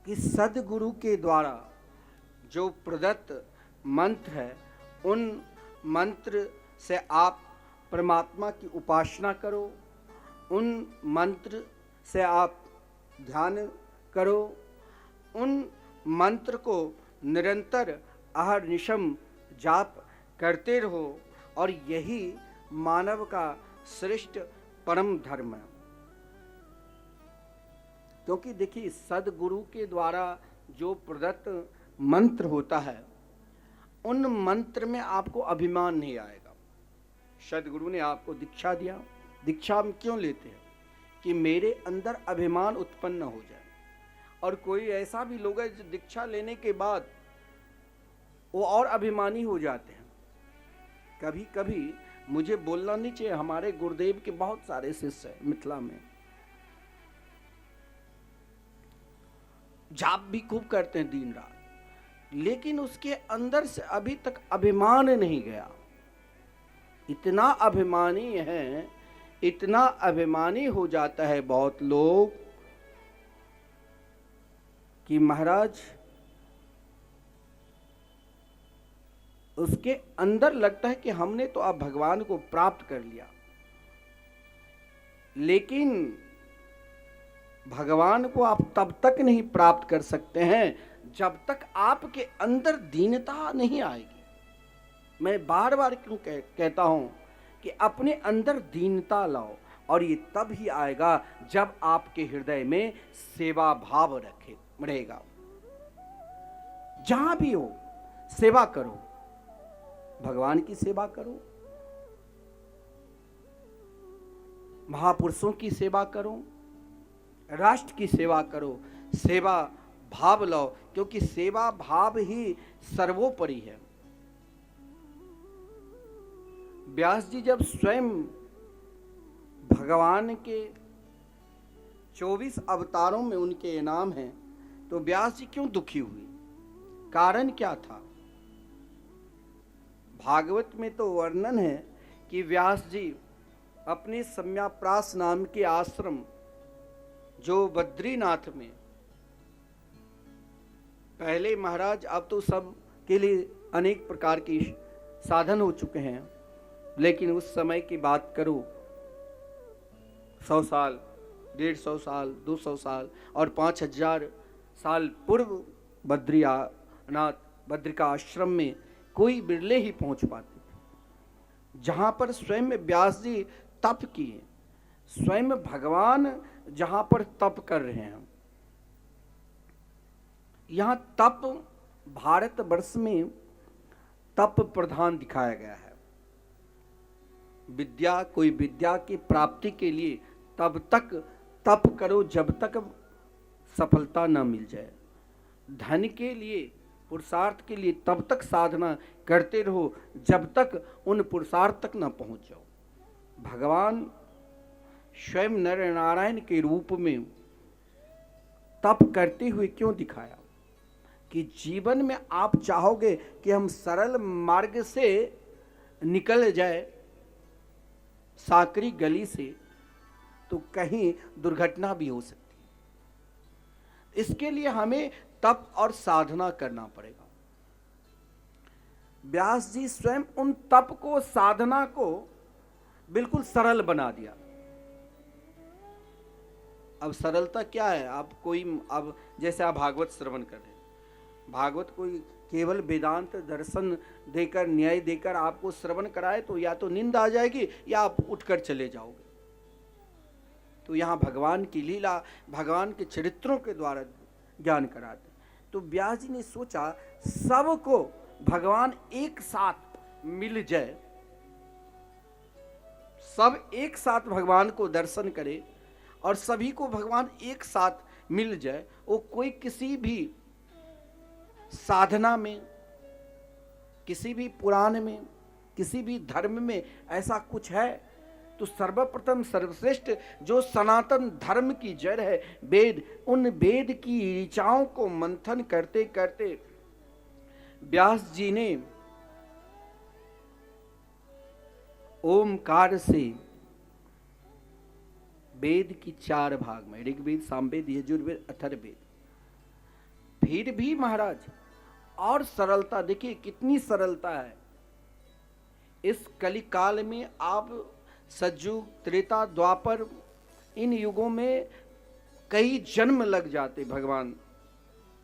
कि सद्गुरु के द्वारा जो प्रदत्त मंत्र है, उन मंत्र से आप परमात्मा की उपासना करो, उन मंत्र से आप ध्यान करो, उन मंत्र को निरंतर अहर्निशम जाप करते रहो, और यही मानव का श्रेष्ठ परम धर्म है। क्योंकि देखिए, सद्गुरु के द्वारा जो प्रदत्त मंत्र होता है, उन मंत्र में आपको अभिमान नहीं आएगा। सद्गुरु ने आपको दीक्षा दिया, दीक्षा हम क्यों लेते हैं? कि मेरे अंदर अभिमान उत्पन्न हो जाए। और कोई ऐसा भी लोग है जो दीक्षा लेने के बाद वो और अभिमानी हो जाते हैं। कभी कभी मुझे बोलना नहीं चाहिए, हमारे गुरुदेव के बहुत सारे शिष्य हैं मिथिला में, जाप भी खूब करते हैं दिन रात, लेकिन उसके अंदर से अभी तक अभिमान नहीं गया। इतना अभिमानी है, इतना अभिमानी हो जाता है बहुत लोग कि महाराज उसके अंदर लगता है कि हमने तो अब भगवान को प्राप्त कर लिया, लेकिन भगवान को आप तब तक नहीं प्राप्त कर सकते हैं जब तक आपके अंदर दीनता नहीं आएगी। मैं बार बार क्यों कहता हूं कि अपने अंदर दीनता लाओ, और ये तब ही आएगा जब आपके हृदय में सेवा भाव रहेगा। जहां भी हो सेवा करो, भगवान की सेवा करो, महापुरुषों की सेवा करो, राष्ट्र की सेवा करो, सेवा भाव लाओ, क्योंकि सेवा भाव ही सर्वोपरि है। व्यास जी जब स्वयं भगवान के 24 अवतारों में उनके नाम हैं, तो व्यास जी क्यों दुखी हुए? कारण क्या था? भागवत में तो वर्णन है कि व्यास जी अपने सम्याप्रास नाम के आश्रम जो बद्रीनाथ में, पहले महाराज अब तो सब के लिए अनेक प्रकार की साधन हो चुके हैं, लेकिन उस समय की बात करो 100 साल, 150 साल, 200 साल और 5000 साल पूर्व बद्रिका आश्रम में कोई बिरले ही पहुंच पाते थे, जहां पर स्वयं व्यास जी तप किए, स्वयं भगवान जहां पर तप कर रहे हैं। यहां तप भारतवर्ष में तप प्रधान दिखाया गया है। विद्या, कोई विद्या की प्राप्ति के लिए तब तक तप करो जब तक सफलता न मिल जाए। धन के लिए, पुरुषार्थ के लिए तब तक साधना करते रहो जब तक उन पुरुषार्थ तक न पहुंच जाओ। भगवान स्वयं नर नारायण के रूप में तप करते हुए क्यों दिखाया? कि जीवन में आप चाहोगे कि हम सरल मार्ग से निकल जाए, सांकरी गली से, तो कहीं दुर्घटना भी हो सकती है। इसके लिए हमें तप और साधना करना पड़ेगा। व्यास जी स्वयं उन तप को, साधना को बिल्कुल सरल बना दिया। अब सरलता क्या है? आप कोई, अब जैसे आप भागवत श्रवण कर रहे हैं, भागवत कोई केवल वेदांत दर्शन देकर, न्याय देकर आपको श्रवण कराए तो या तो नींद आ जाएगी या आप उठकर चले जाओगे। तो यहाँ भगवान की लीला, भगवान के चरित्रों के द्वारा ज्ञान कराते। तो व्यास जी ने सोचा सबको भगवान एक साथ मिल जाए, सब एक साथ भगवान को दर्शन करे और सभी को भगवान एक साथ मिल जाए। वो कोई किसी भी साधना में, किसी भी पुराण में, किसी भी धर्म में ऐसा कुछ है तो सर्वप्रथम सर्वश्रेष्ठ जो सनातन धर्म की जड़ है वेद, उन वेद की ऋचाओं को मंथन करते करते व्यास जी ने ओमकार से वेद की 4 भाग में, ऋग्वेद, सामवेद, यजुर्वेद, अथर्ववेद, फिर भी महाराज और सरलता, देखिए कितनी सरलता है। इस कलिकाल में आप सतयुग, त्रेता, द्वापर, इन युगों में कई जन्म लग जाते भगवान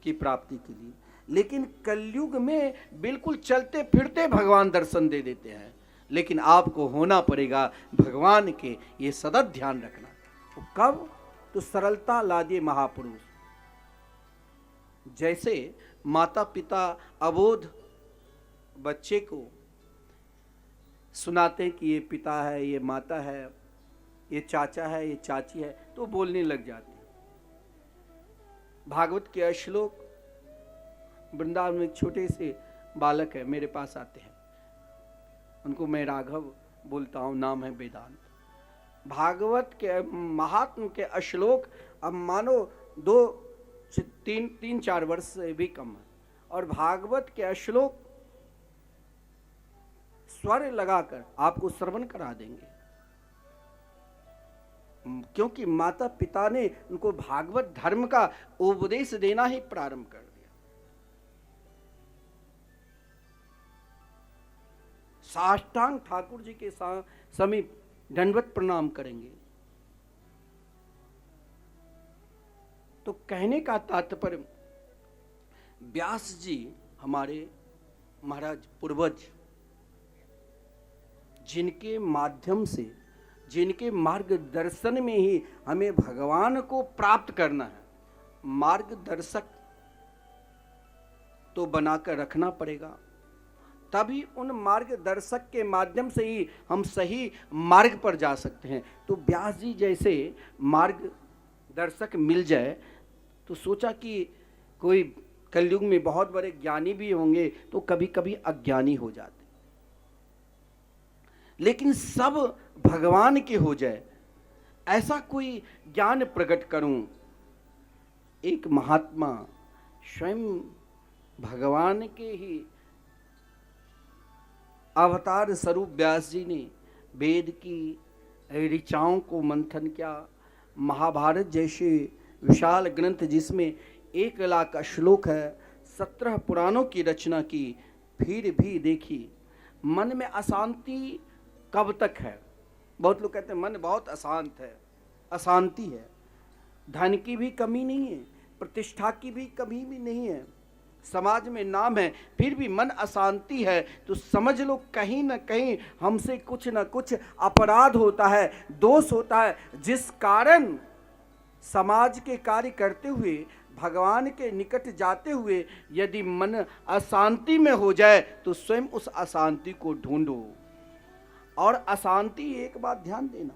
की प्राप्ति के लिए, लेकिन कलयुग में बिल्कुल चलते फिरते भगवान दर्शन दे देते हैं। लेकिन आपको होना पड़ेगा भगवान के, ये सतत ध्यान रखना। तो कब? तो सरलता ला दिए महापुरुष। जैसे माता पिता अबोध बच्चे को सुनाते हैं कि ये पिता है, ये माता है, ये चाचा है, ये चाची है, तो बोलने लग जाते। भागवत के श्लोक, वृंदावन में एक छोटे से बालक है, मेरे पास आते हैं, उनको मैं राघव बोलता हूँ, नाम है वेदांत। भागवत के महात्म के श्लोक अब मानो 2-3-4 वर्ष से भी कम है, और भागवत के श्लोक स्वर लगाकर आपको श्रवण करा देंगे, क्योंकि माता पिता ने उनको भागवत धर्म का उपदेश देना ही प्रारंभ कर दिया। साष्टांग ठाकुर जी के समीप दंडवत प्रणाम करेंगे। तो कहने का तात्पर्य, व्यास जी हमारे महाराज पूर्वज, जिनके माध्यम से, जिनके मार्गदर्शन में ही हमें भगवान को प्राप्त करना है, मार्गदर्शक तो बनाकर रखना पड़ेगा, तभी उन मार्गदर्शक के माध्यम से ही हम सही मार्ग पर जा सकते हैं। तो व्यास जी जैसे मार्गदर्शक मिल जाए तो सोचा कि कोई कलयुग में बहुत बड़े ज्ञानी भी होंगे तो कभी कभी अज्ञानी हो जाते, लेकिन सब भगवान के हो जाए, ऐसा कोई ज्ञान प्रकट करूं। एक महात्मा स्वयं भगवान के ही अवतार स्वरूप व्यास जी ने वेद की ऋचाओं को मंथन किया। महाभारत जैसे विशाल ग्रंथ जिसमें 1 लाख श्लोक है, 17 पुराणों की रचना की, फिर भी देखी मन में अशांति कब तक है। बहुत लोग कहते हैं मन बहुत अशांत है, अशांति है। धन की भी कमी नहीं है, प्रतिष्ठा की भी कमी भी नहीं है, समाज में नाम है, फिर भी मन अशांति है, तो समझ लो कहीं ना कहीं हमसे कुछ ना कुछ अपराध होता है, दोष होता है, जिस कारण समाज के कार्य करते हुए, भगवान के निकट जाते हुए यदि मन अशांति में हो जाए तो स्वयं उस अशांति को ढूंढो। और अशांति, एक बात ध्यान देना,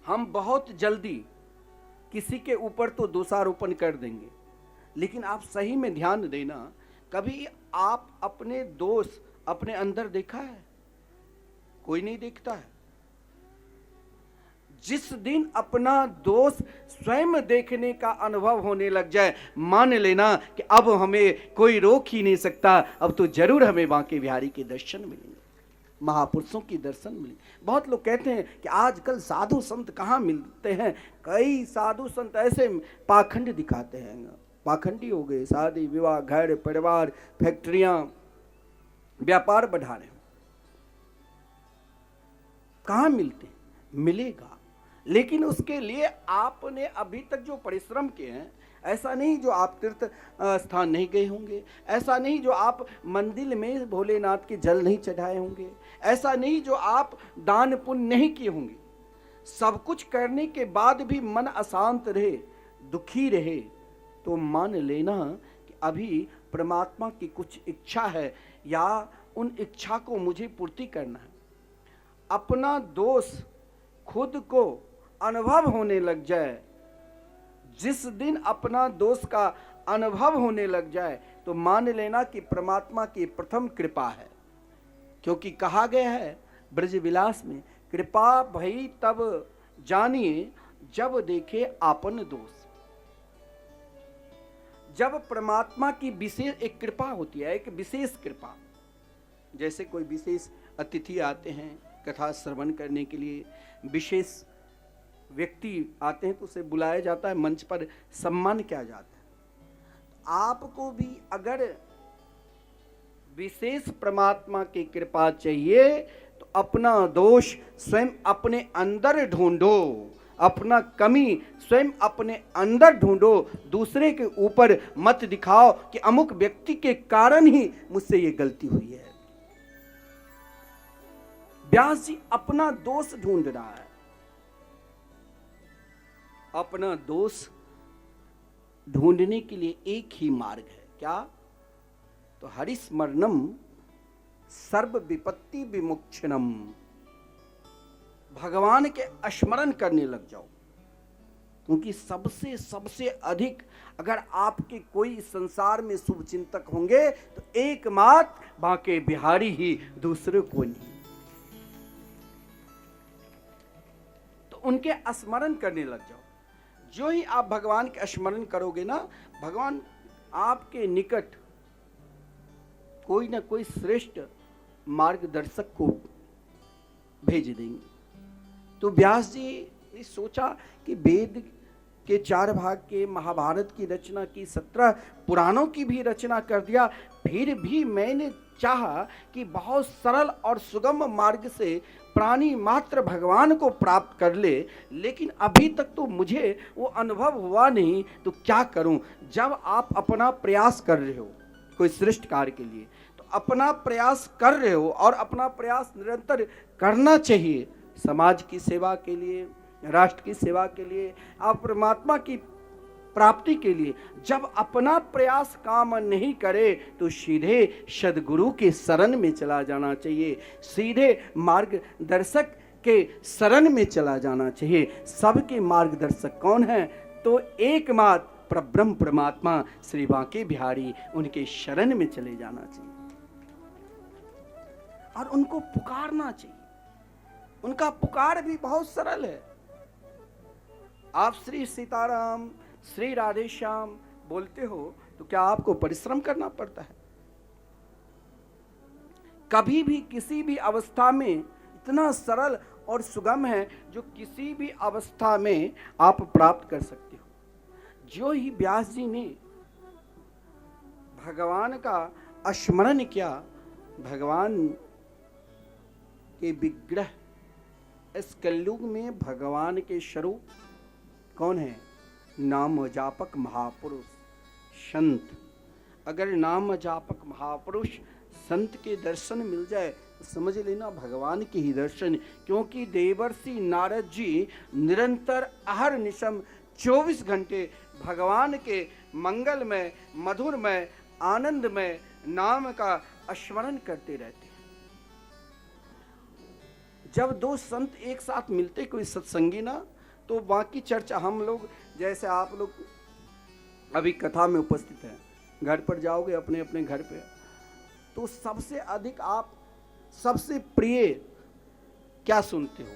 हम बहुत जल्दी किसी के ऊपर तो दोषारोपण कर देंगे, लेकिन आप सही में ध्यान देना, कभी आप अपने दोष अपने अंदर देखा है? कोई नहीं देखता है। जिस दिन अपना दोष स्वयं देखने का अनुभव होने लग जाए, मान लेना कि अब हमें कोई रोक ही नहीं सकता, अब तो जरूर हमें बांके बिहारी के दर्शन मिलेंगे, महापुरुषों की दर्शन मिले। बहुत लोग कहते हैं कि आजकल साधु संत कहाँ मिलते हैं। कई साधु संत ऐसे पाखंड दिखाते हैं, पाखंडी हो गए, शादी विवाह, घर परिवार, फैक्ट्रियां, व्यापार बढ़ा रहे हैं। कहाँ मिलते हैं? मिलेगा, लेकिन उसके लिए आपने अभी तक जो परिश्रम किए हैं, ऐसा नहीं जो आप तीर्थ स्थान नहीं गए होंगे, ऐसा नहीं जो आप मंदिर में भोलेनाथ के जल नहीं चढ़ाए होंगे, ऐसा नहीं जो आप दान पुण्य नहीं किए होंगे। सब कुछ करने के बाद भी मन अशांत रहे, दुखी रहे, तो मान लेना कि अभी परमात्मा की कुछ इच्छा है, या उन इच्छा को मुझे पूर्ति करना है। अपना दोष खुद को अनुभव होने लग जाए, जिस दिन अपना दोष का अनुभव होने लग जाए, तो मान लेना कि परमात्मा की प्रथम कृपा है। क्योंकि कहा गया है ब्रज विलास में, कृपा भई तब जानिए जब देखे आपन दोष। जब परमात्मा की विशेष एक कृपा होती है, एक विशेष कृपा, जैसे कोई विशेष अतिथि आते हैं कथा श्रवण करने के लिए, विशेष व्यक्ति आते हैं तो उसे बुलाया जाता है, मंच पर सम्मान किया जाता है। आपको भी अगर विशेष परमात्मा की कृपा चाहिए तो अपना दोष स्वयं अपने अंदर ढूंढो, अपना कमी स्वयं अपने अंदर ढूंढो, दूसरे के ऊपर मत दिखाओ कि अमुक व्यक्ति के कारण ही मुझसे ये गलती हुई है। व्यास जी अपना दोष ढूंढ रहा है, अपना दोष ढूंढने के लिए एक ही मार्ग है, क्या? तो हरिस्मरणम सर्व विपत्ति विमुक्षणम, भगवान के स्मरण करने लग जाओ। क्योंकि सबसे अधिक अगर आपके कोई संसार में शुभ चिंतक होंगे तो एकमात्र बांके बिहारी ही, दूसरे को नहीं। तो उनके स्मरण करने लग जाओ। जो ही आप भगवान के स्मरण करोगे ना, भगवान आपके निकट कोई ना कोई श्रेष्ठ मार्गदर्शक को भेज देंगे। तो व्यास जी ने सोचा कि वेद के 4 भाग के, महाभारत की रचना की, 17 पुराणों की भी रचना कर दिया, फिर भी मैंने चाहा कि बहुत सरल और सुगम मार्ग से प्राणी मात्र भगवान को प्राप्त कर ले, लेकिन अभी तक तो मुझे वो अनुभव हुआ नहीं। तो क्या करूं? जब आप अपना प्रयास कर रहे हो कोई श्रेष्ठ कार्य के लिए, तो अपना प्रयास कर रहे हो और अपना प्रयास निरंतर करना चाहिए, समाज की सेवा के लिए, राष्ट्र की सेवा के लिए, आप परमात्मा की प्राप्ति के लिए। जब अपना प्रयास काम नहीं करे तो सीधे सद्गुरु के शरण में चला जाना चाहिए, सीधे मार्गदर्शक के शरण में चला जाना चाहिए। सबके मार्गदर्शक कौन है? तो एकमात्र परब्रह्म परमात्मा श्री बांके बिहारी, उनके शरण में चले जाना चाहिए और उनको पुकारना चाहिए। उनका पुकार भी बहुत सरल है। आप श्री सीताराम, श्री राधे श्याम बोलते हो तो क्या आपको परिश्रम करना पड़ता है? कभी भी किसी भी अवस्था में इतना सरल और सुगम है जो किसी भी अवस्था में आप प्राप्त कर सकते हो। जो ही व्यास जी ने भगवान का स्मरण किया, भगवान के विग्रह, इस कलयुग में भगवान के स्वरूप कौन है? नाम जापक महापुरुष संत। अगर नाम जापक महापुरुष संत के दर्शन मिल जाए तो समझ लेना भगवान के ही दर्शन। क्योंकि देवर्षि नारद जी निरंतर अहरनिशम 24 घंटे भगवान के मंगलमय, मधुरमय, आनंदमय नाम का स्मरण करते रहते हैं। जब दो संत एक साथ मिलते, कोई सत्संगी ना, तो बाकी चर्चा, हम लोग जैसे आप लोग अभी कथा में उपस्थित हैं, घर पर जाओगे अपने अपने घर पे, तो सबसे अधिक आप सबसे प्रिय क्या सुनते हो?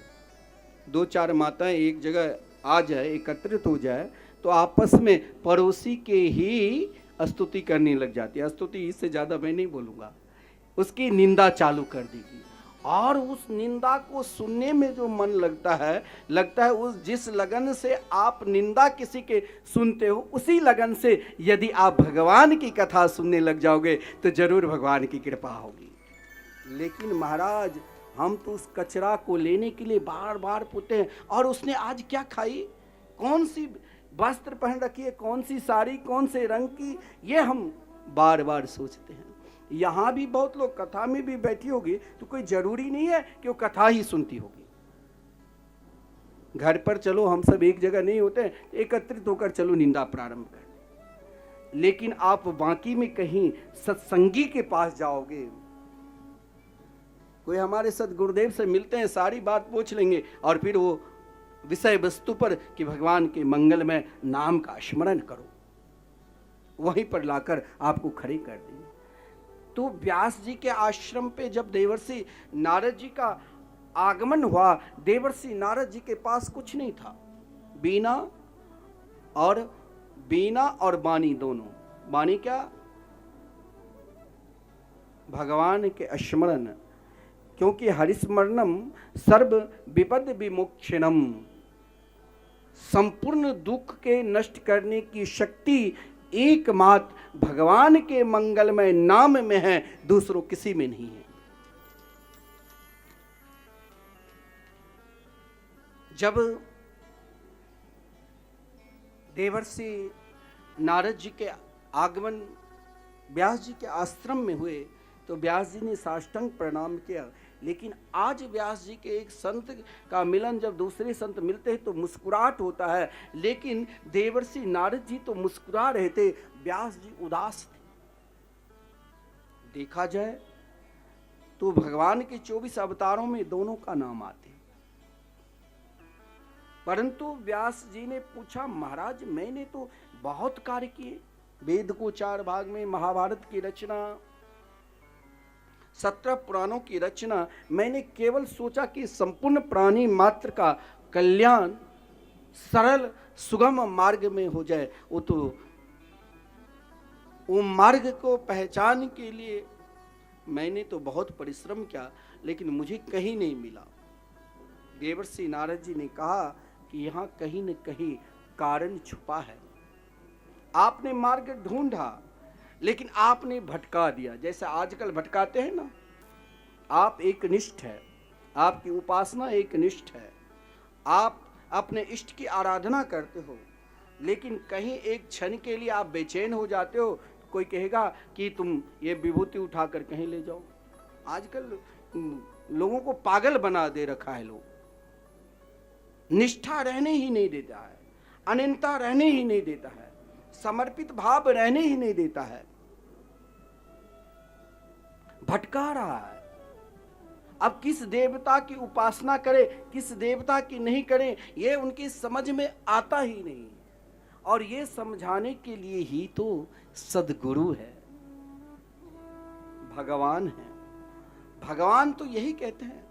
2-4 माताएं एक जगह आ जाए, एकत्रित हो जाए, तो आपस में पड़ोसी के ही स्तुति करने लग जाती है। स्तुति इससे ज़्यादा मैं नहीं बोलूँगा, उसकी निंदा चालू कर देगी। और उस निंदा को सुनने में जो मन लगता है उस जिस लगन से आप निंदा किसी के सुनते हो, उसी लगन से यदि आप भगवान की कथा सुनने लग जाओगे तो जरूर भगवान की कृपा होगी। लेकिन महाराज, हम तो उस कचरा को लेने के लिए बार बार पूछते हैं, और उसने आज क्या खाई, कौन सी वस्त्र पहन रखी है, कौन सी साड़ी, कौन से रंग की, ये हम बार बार सोचते हैं। यहाँ भी बहुत लोग कथा में भी बैठी होगी तो कोई जरूरी नहीं है कि वो कथा ही सुनती होगी। घर पर चलो, हम सब एक जगह नहीं होते, एकत्रित होकर चलो निंदा प्रारंभ कर। लेकिन आप बाकी में कहीं सत्संगी के पास जाओगे, कोई हमारे सदगुरुदेव से मिलते हैं, सारी बात पूछ लेंगे और फिर वो विषय वस्तु पर कि भगवान के मंगलमय नाम का स्मरण करो, वहीं पर लाकर आपको खड़े कर देंगे। तो व्यास जी के आश्रम पे जब देवर्षि नारद जी का आगमन हुआ, देवर्षि नारद जी के पास कुछ नहीं था, बीना और वाणी दोनों। वाणी क्या? भगवान के स्मरण। क्योंकि हरिस्मरणम सर्व विपद विमुक्षणम, संपूर्ण दुख के नष्ट करने की शक्ति एकमात्र भगवान के मंगलमय नाम में है, दूसरों किसी में नहीं है। जब देवर्षि नारद जी के आगमन व्यास जी के आश्रम में हुए तो व्यास जी ने साष्टांग प्रणाम किया। लेकिन आज व्यास जी के एक संत का मिलन जब दूसरे संत मिलते हैं तो मुस्कुराहट होता है, लेकिन देवर्षि नारद जी तो मुस्कुरा रहे थे, व्यास जी उदास थे। देखा जाए तो भगवान के 24 अवतारों में दोनों का नाम आते, परंतु व्यास जी ने पूछा, महाराज मैंने तो बहुत कार्य किए, वेद को 4 भाग में, महाभारत की रचना, 17 पुराणों की रचना, मैंने केवल सोचा कि संपूर्ण प्राणी मात्र का कल्याण सरल सुगम मार्ग में हो जाए। वो मार्ग को पहचान के लिए मैंने तो बहुत परिश्रम किया, लेकिन मुझे कहीं नहीं मिला। देवर्षि नारद जी ने कहा कि यहाँ कहीं न कहीं कारण छुपा है। आपने मार्ग ढूंढा, लेकिन आपने भटका दिया, जैसे आजकल भटकाते हैं ना। आप एक निष्ठ है, आपकी उपासना एक निष्ठ है, आप अपने इष्ट की आराधना करते हो, लेकिन कहीं एक क्षण के लिए आप बेचैन हो जाते हो, कोई कहेगा कि तुम ये विभूति उठाकर कहीं ले जाओ। आजकल लोगों को पागल बना दे रखा है। लोग निष्ठा रहने ही नहीं देता है, अनन्यता रहने ही नहीं देता है, समर्पित भाव रहने ही नहीं देता है, भटका रहा है। अब किस देवता की उपासना करें, किस देवता की नहीं करें, यह उनकी समझ में आता ही नहीं। और ये समझाने के लिए ही तो सद्गुरु है, भगवान है। भगवान तो यही कहते हैं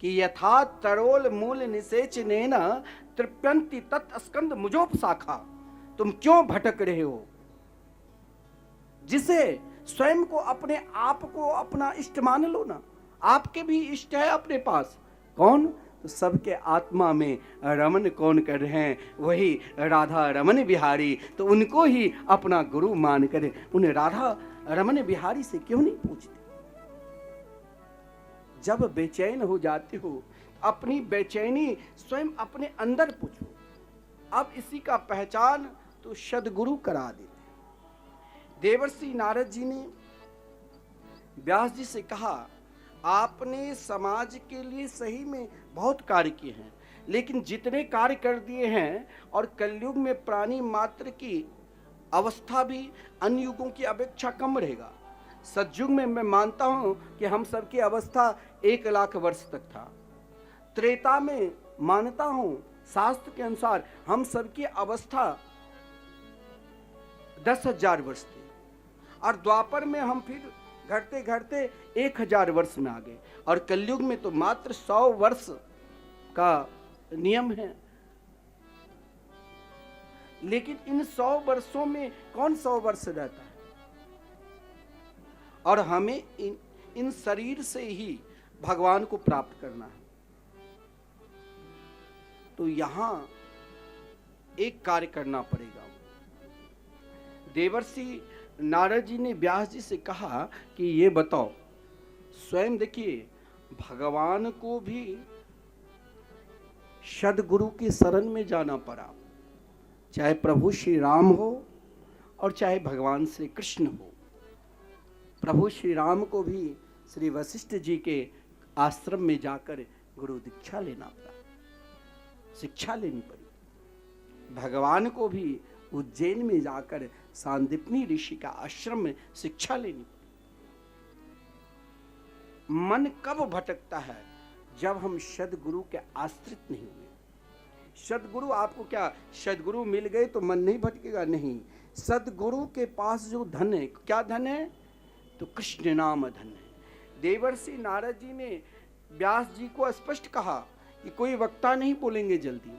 कि यथा तरोल मूल निषेचनेन तृप्यन्ति तत्स्कंद मुजोपशाखा। तुम क्यों भटक रहे हो? जिसे स्वयं को, अपने आप को अपना इष्ट मान लो ना। आपके भी इष्ट है अपने पास, कौन? तो सबके आत्मा में रमन कौन कर रहे हैं? वही राधा रमन बिहारी। तो उनको ही अपना गुरु मान कर उन्हें राधा रमन बिहारी से क्यों नहीं पूछते? जब बेचैन हो जाते हो, अपनी बेचैनी स्वयं अपने अंदर पूछो। अब इसी का पहचान तो सद्गुरु करा देते। देवर्षि नारद जी ने व्यास जी से कहा, आपने समाज के लिए सही में बहुत कार्य किए हैं, लेकिन जितने कार्य कर दिए हैं और कलयुग में प्राणी मात्र की अवस्था भी अन्य युगों की अपेक्षा कम रहेगा। सतयुग में मैं मानता हूं कि हम सबकी अवस्था 1 लाख वर्ष तक था। त्रेता में मानता हूं शास्त्र के अनुसार हम सबकी अवस्था 10,000 वर्ष थी, और द्वापर में हम फिर घटते घटते 1,000 वर्ष में आ गए, और कलयुग में तो मात्र 100 वर्ष का नियम है। लेकिन इन 100 वर्षों में कौन 100 वर्ष रहता है? और हमें इन शरीर से ही भगवान को प्राप्त करना है। तो यहां एक कार्य करना पड़ेगा। देवर्षि नारद जी ने व्यास जी से कहा कि ये बताओ, स्वयं देखिए, भगवान को भी सद्गुरु की शरण में जाना पड़ा, चाहे प्रभु श्री राम हो और चाहे भगवान श्री कृष्ण हो। प्रभु श्री राम को भी श्री वशिष्ठ जी के आश्रम में जाकर गुरु दीक्षा लेना पड़ा, शिक्षा लेनी पड़ी। भगवान को भी उज्जैन में जाकर सांदीपनी ऋषि का आश्रम में शिक्षा लेनी पड़ी। मन कब भटकता है? जब हम सद्गुरु के आश्रित नहीं हुए। सद्गुरु आपको क्या, सद्गुरु मिल गए तो मन नहीं भटकेगा? नहीं। सद्गुरु के पास जो धन है, क्या धन है? तो कृष्ण नाम धन है। देवर्षि नारद जी ने व्यास जी को स्पष्ट कहा कि कोई वक्ता नहीं बोलेंगे जल्दी।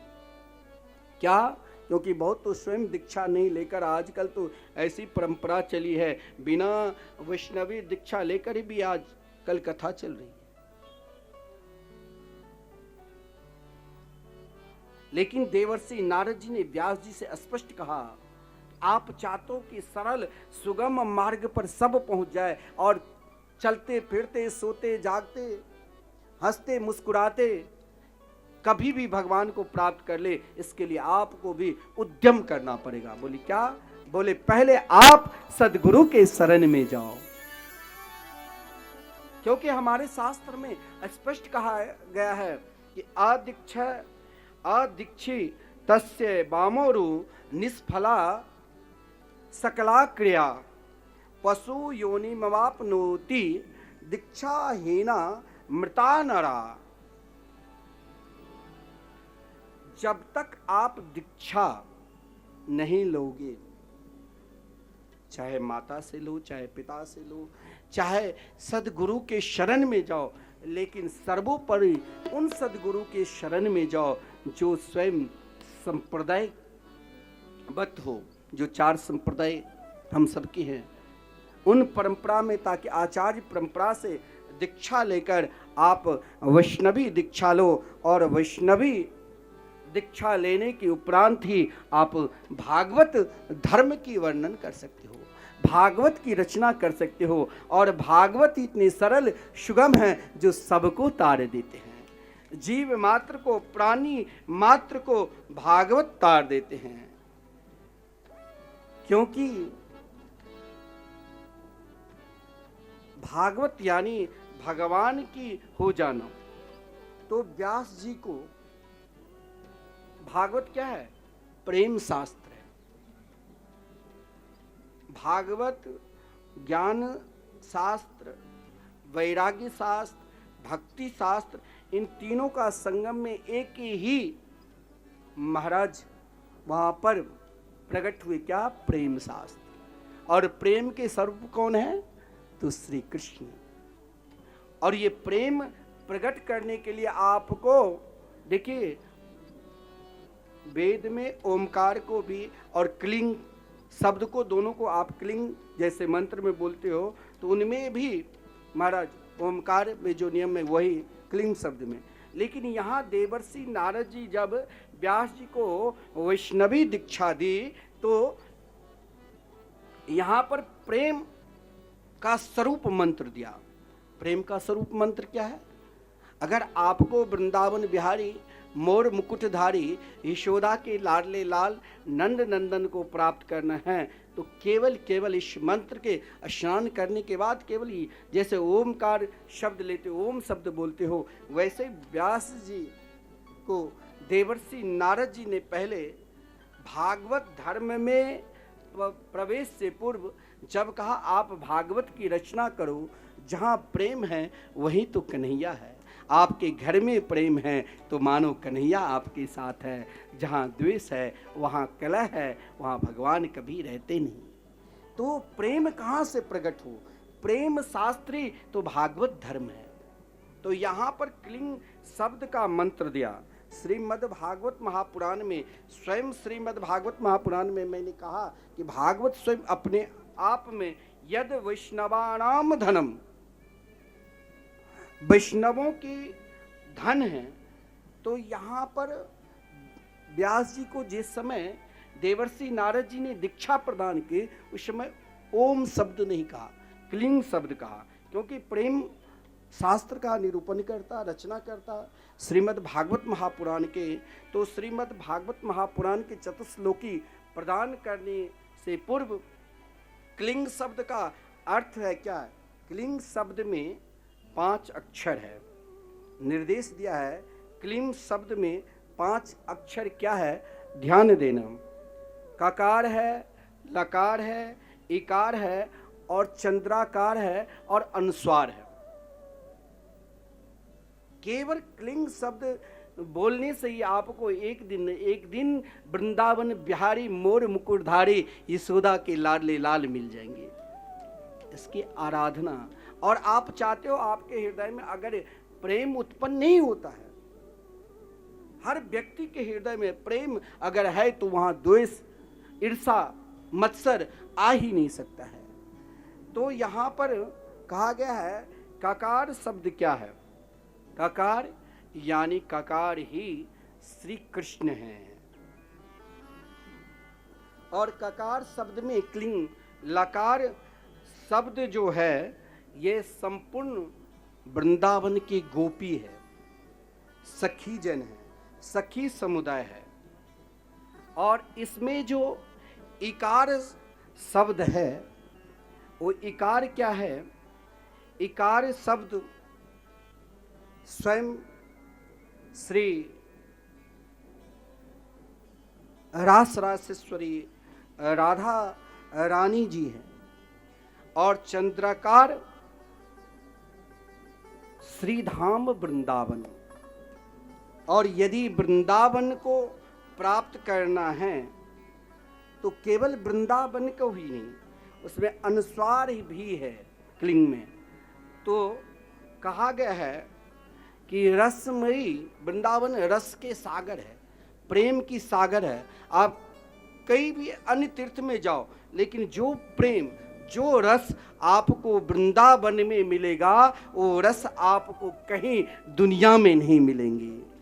क्या? क्योंकि बहुत तो स्वयं दीक्षा नहीं लेकर, आजकल तो ऐसी परंपरा चली है, बिना वैष्णवी दीक्षा लेकर भी आज कल कथा चल रही है। लेकिन देवर्षि नारद जी ने व्यास जी से स्पष्ट कहा आप चाहते हो कि सरल सुगम मार्ग पर सब पहुंच जाए और चलते फिरते सोते जागते हंसते मुस्कुराते कभी भी भगवान को प्राप्त कर ले, इसके लिए आपको भी उद्यम करना पड़ेगा। बोली क्या? बोले पहले आप सदगुरु के शरण में जाओ, क्योंकि हमारे शास्त्र में स्पष्ट कहा गया है कि अदीक्षी तस्य वामोरु निष्फला सकला क्रिया पशु योनि मवापनोति दीक्षाहीना मृता नरा। जब तक आप दीक्षा नहीं लोगे, चाहे माता से लो, चाहे पिता से लो, चाहे सदगुरु के शरण में जाओ, लेकिन सर्वोपरि उन सदगुरु के शरण में जाओ जो स्वयं संप्रदायबद्ध हो, जो 4 संप्रदाय हम सबकी हैं, उन परंपरा में, ताकि आचार्य परंपरा से दीक्षा लेकर आप वैष्णवी दीक्षा लो और वैष्णवी दीक्षा लेने के उपरांत ही आप भागवत धर्म की वर्णन कर सकते हो, भागवत की रचना कर सकते हो। और भागवत इतने सरल सुगम हैं जो सबको तार देते हैं, जीव मात्र को, प्राणी मात्र को भागवत तार देते हैं। क्योंकि भागवत यानी भगवान की हो जाना। तो व्यास जी को भागवत क्या है? प्रेम शास्त्र है। भागवत ज्ञान शास्त्र, वैराग्य शास्त्र, भक्ति शास्त्र, इन तीनों का संगम में एक ही महाराज वहां पर प्रकट हुए। क्या? प्रेम शास्त्र। और प्रेम के स्वरूप कौन है? तो श्री कृष्ण। और ये प्रेम प्रकट करने के लिए आपको देखिए, वेद में ओमकार को भी और क्लिंग शब्द को, दोनों को आप क्लिंग जैसे मंत्र में बोलते हो, तो उनमें भी महाराज ओमकार में जो नियम है वही क्लिंग शब्द में। लेकिन यहाँ देवर्षि नारद जी जब व्यास जी को वैष्णवी दीक्षा दी, तो यहाँ पर प्रेम का स्वरूप मंत्र दिया। प्रेम का स्वरूप मंत्र क्या है? अगर आपको वृंदावन बिहारी मोर मुकुटधारी यशोदा के लाडले लाल नंद नंदन को प्राप्त करना है, तो केवल इस मंत्र के स्नान करने के बाद केवल ही जैसे ओमकार शब्द लेते हो, ओम शब्द बोलते हो, वैसे व्यास जी को देवर्षि नारद जी ने पहले भागवत धर्म में प्रवेश से पूर्व जब कहा आप भागवत की रचना करो, जहाँ प्रेम है वहीं तो कन्हैया है। आपके घर में प्रेम है तो मानो कन्हैया आपके साथ है, जहाँ द्वेष है वहाँ कलह है, वहाँ भगवान कभी रहते नहीं। तो प्रेम कहाँ से प्रकट हो? प्रेम शास्त्री तो भागवत धर्म है। तो यहाँ पर क्लिंग शब्द का मंत्र दिया। श्रीमद् भागवत महापुराण में, स्वयं श्रीमद् भागवत महापुराण में मैंने कहा कि भागवत स्वयं अपने आप में यद वैष्णवानाम धनम, वैष्णवों की धन है। तो यहाँ पर व्यास जी को जिस समय देवर्षि नारद जी ने दीक्षा प्रदान की, उस समय ओम शब्द नहीं कहा, क्लिंग शब्द कहा, क्योंकि प्रेम शास्त्र का निरूपण करता, रचना करता श्रीमद् भागवत महापुराण के। तो श्रीमद् भागवत महापुराण के चतुश्लोकी प्रदान करने से पूर्व क्लिंग शब्द का अर्थ है क्या? क्लिंग शब्द में 5 अक्षर है, निर्देश दिया है। क्लिंग शब्द में 5 अक्षर क्या है? ध्यान देना। ककार है, लकार है, इकार है और चंद्राकार है और अनुस्वार है। केवल क्लिंग शब्द बोलने से ही आपको एक दिन वृंदावन बिहारी मोर मुकुटधारी यशोदा के लाडले लाल मिल जाएंगे। इसकी आराधना, और आप चाहते हो आपके हृदय में अगर प्रेम उत्पन्न नहीं होता है, हर व्यक्ति के हृदय में प्रेम अगर है तो वहां द्वेष, ईर्षा, मत्सर आ ही नहीं सकता है। तो यहां पर कहा गया है ककार शब्द क्या है? ककार यानी ककार ही श्री कृष्ण हैं। और ककार शब्द में क्लिंग लकार शब्द जो है ये संपूर्ण वृंदावन की गोपी है, सखी जन है, सखी समुदाय है। और इसमें जो इकार शब्द है वो इकार क्या है? इकार शब्द स्वयं श्री रास रासेश्वरी राधा रानी जी हैं और चंद्राकार श्रीधाम वृंदावन। और यदि वृंदावन को प्राप्त करना है तो केवल वृंदावन को ही नहीं, उसमें अनुस्वार भी है क्लिंग में। तो कहा गया है कि रसमयी वृंदावन रस के सागर है, प्रेम की सागर है। आप कई भी अन्य तीर्थ में जाओ, लेकिन जो प्रेम जो रस आपको वृंदावन में मिलेगा वो रस आपको कहीं दुनिया में नहीं मिलेंगे।